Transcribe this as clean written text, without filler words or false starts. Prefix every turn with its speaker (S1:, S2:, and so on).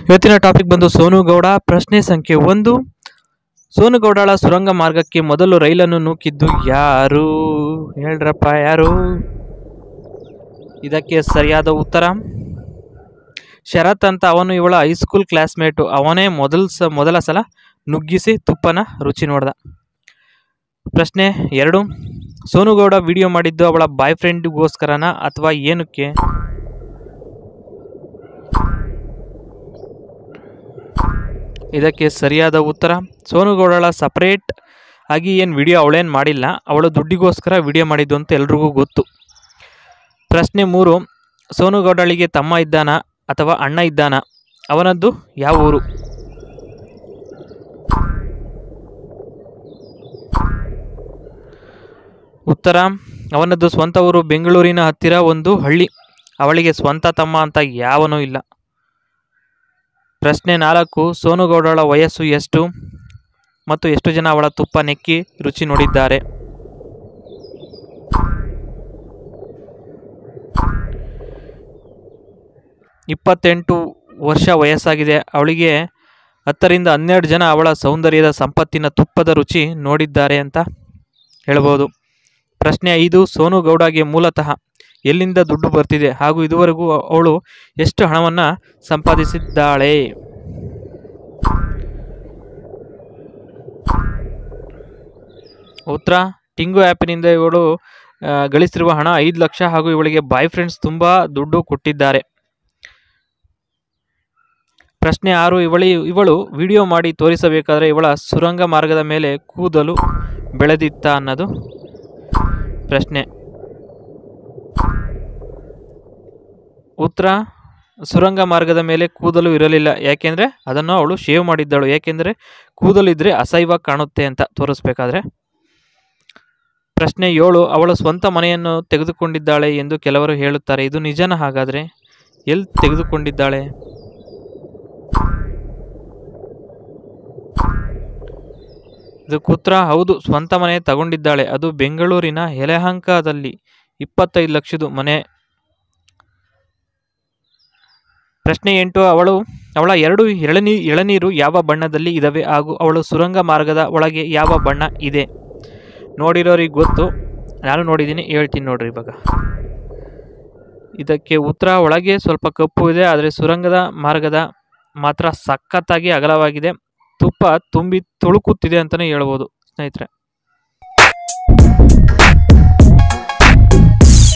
S1: ಇವತ್ತಿನ ಟಾಪಿಕ್ ಬಂದು ಸೋನು ಗೌಡ. ಪ್ರಶ್ನೆ ಸಂಖ್ಯೆ 1. ಸೋನು ಗೌಡಳ ಸುರಂಗ ಮಾರ್ಗಕ್ಕೆ ಮೊದಲು ರೈಲನ್ನು ನೂಕಿದ್ದು ಯಾರು? ಹೇಳ್ರಪ್ಪ ಯಾರು? ಇದಕ್ಕೆ ಸರಿಯಾದ ಉತ್ತರ ಶರತ್ ಅಂತ. ಅವನು ಇವಳ ಹೈಸ್ಕೂಲ್ ಕ್ಲಾಸ್ಮೇಟು. ಅವನೇ ಮೊದಲ ಸಲ ನುಗ್ಗಿಸಿ ತುಪ್ಪನ ರುಚಿ ನೋಡ್ದ. ಪ್ರಶ್ನೆ 2. ಸೋನು ಗೌಡ ವಿಡಿಯೋ ಮಾಡಿದ್ದು ಅವಳ ಬಾಯ್ ಫ್ರೆಂಡ್ಗೋಸ್ಕರನ ಅಥವಾ ಏನಕ್ಕೆ? ಇದಕ್ಕೆ ಸರಿಯಾದ ಉತ್ತರ ಸೋನು ಗೌಡಳ ಸಪರೇಟ್ ಆಗಿ ಏನು ವಿಡಿಯೋ ಅವಳೇನು ಮಾಡಿಲ್ಲ, ಅವಳು ದುಡ್ಡಿಗೋಸ್ಕರ ವಿಡಿಯೋ ಮಾಡಿದ್ದು ಅಂತ ಎಲ್ರಿಗೂ ಗೊತ್ತು. ಪ್ರಶ್ನೆ 3. ಸೋನು ಗೌಡಳಿಗೆ ತಮ್ಮ ಇದ್ದಾನ ಅಥವಾ ಅಣ್ಣ ಇದ್ದಾನ? ಅವನದ್ದು ಯಾವ ಊರು? ಉತ್ತರ ಅವನದ್ದು ಸ್ವಂತ ಊರು ಬೆಂಗಳೂರಿನ ಹತ್ತಿರ ಒಂದು ಹಳ್ಳಿ. ಅವಳಿಗೆ ಸ್ವಂತ ತಮ್ಮ ಅಂತ ಯಾವನೂ ಇಲ್ಲ. ಪ್ರಶ್ನೆ 4. ಸೋನು ಗೌಡಳ ವಯಸ್ಸು ಎಷ್ಟು ಮತ್ತು ಎಷ್ಟು ಜನ ಅವಳ ತುಪ್ಪ ನೆಕ್ಕಿ ರುಚಿ ನೋಡಿದ್ದಾರೆ? $28 ವರ್ಷ ವಯಸ್ಸಾಗಿದೆ. ಅವಳಿಗೆ 10ರಿಂದ 12 ಜನ ಅವಳ ಸೌಂದರ್ಯದ ಸಂಪತ್ತಿನ ತುಪ್ಪದ ರುಚಿ ನೋಡಿದ್ದಾರೆ ಅಂತ ಹೇಳ್ಬೋದು. ಪ್ರಶ್ನೆ 5. ಸೋನು ಗೌಡಗೆ ಮೂಲತಃ ಎಲ್ಲಿಂದ ದುಡ್ಡು ಬರ್ತಿದೆ ಹಾಗೂ ಇದುವರೆಗೂ ಅವಳು ಎಷ್ಟು ಹಣವನ್ನು ಸಂಪಾದಿಸಿದ್ದಾಳೆ? ಉತ್ತರ ಟಿಂಗು ಆ್ಯಪಿನಿಂದ ಇವಳು ಗಳಿಸಿರುವ ಹಣ 5 ಲಕ್ಷ ಹಾಗೂ ಇವಳಿಗೆ ಬಾಯ್ ಫ್ರೆಂಡ್ಸ್ ತುಂಬ ದುಡ್ಡು ಕೊಟ್ಟಿದ್ದಾರೆ. ಪ್ರಶ್ನೆ 6. ಇವಳು ವಿಡಿಯೋ ಮಾಡಿ ತೋರಿಸಬೇಕಾದ್ರೆ ಇವಳ ಸುರಂಗ ಮಾರ್ಗದ ಮೇಲೆ ಕೂದಲು ಬೆಳೆದಿತ್ತ ಅನ್ನೋದು ಪ್ರಶ್ನೆ. ಉತ್ತರ ಸುರಂಗ ಮಾರ್ಗದ ಮೇಲೆ ಕೂದಲು ಇರಲಿಲ್ಲ. ಯಾಕೆಂದರೆ ಅದನ್ನು ಅವಳು ಶೇವ್ ಮಾಡಿದ್ದಳು. ಯಾಕೆಂದರೆ ಕೂದಲಿದ್ರೆ ಅಸಹ್ಯವಾಗಿ ಕಾಣುತ್ತೆ ಅಂತ ತೋರಿಸ್ಬೇಕಾದ್ರೆ. ಪ್ರಶ್ನೆ 7. ಅವಳು ಸ್ವಂತ ಮನೆಯನ್ನು ತೆಗೆದುಕೊಂಡಿದ್ದಾಳೆ ಎಂದು ಕೆಲವರು ಹೇಳುತ್ತಾರೆ. ಇದು ನಿಜನ? ಹಾಗಾದರೆ ಎಲ್ಲಿ ತೆಗೆದುಕೊಂಡಿದ್ದಾಳೆ? ಇದಕ್ಕೆ ಉತ್ತರ ಹೌದು, ಸ್ವಂತ ಮನೆ ತಗೊಂಡಿದ್ದಾಳೆ. ಅದು ಬೆಂಗಳೂರಿನ ಯಲಹಂಕದಲ್ಲಿ 25 ಲಕ್ಷದ ಮನೆ. ಪ್ರಶ್ನೆ 8. ಅವಳ 2 ಎಳನೀರು ಯಾವ ಬಣ್ಣದಲ್ಲಿ ಇದ್ದಾವೆ ಹಾಗೂ ಅವಳು ಸುರಂಗ ಮಾರ್ಗದ ಒಳಗೆ ಯಾವ ಬಣ್ಣ ಇದೆ? ನೋಡಿರೋರಿಗೆ ಗೊತ್ತು, ನಾನು ನೋಡಿದ್ದೀನಿ, ಹೇಳ್ತೀನಿ ನೋಡ್ರಿ ಇವಾಗ. ಇದಕ್ಕೆ ಉತ್ತರ ಒಳಗೆ ಸ್ವಲ್ಪ ಕಪ್ಪು ಇದೆ, ಆದರೆ ಸುರಂಗದ ಮಾರ್ಗದ ಮಾತ್ರ ಸಖತ್ತಾಗಿ ಅಗಲವಾಗಿದೆ. ತುಪ್ಪ ತುಂಬಿ ತುಳುಕುತ್ತಿದೆ ಅಂತಲೇ ಹೇಳ್ಬೋದು ಸ್ನೇಹಿತರೆ.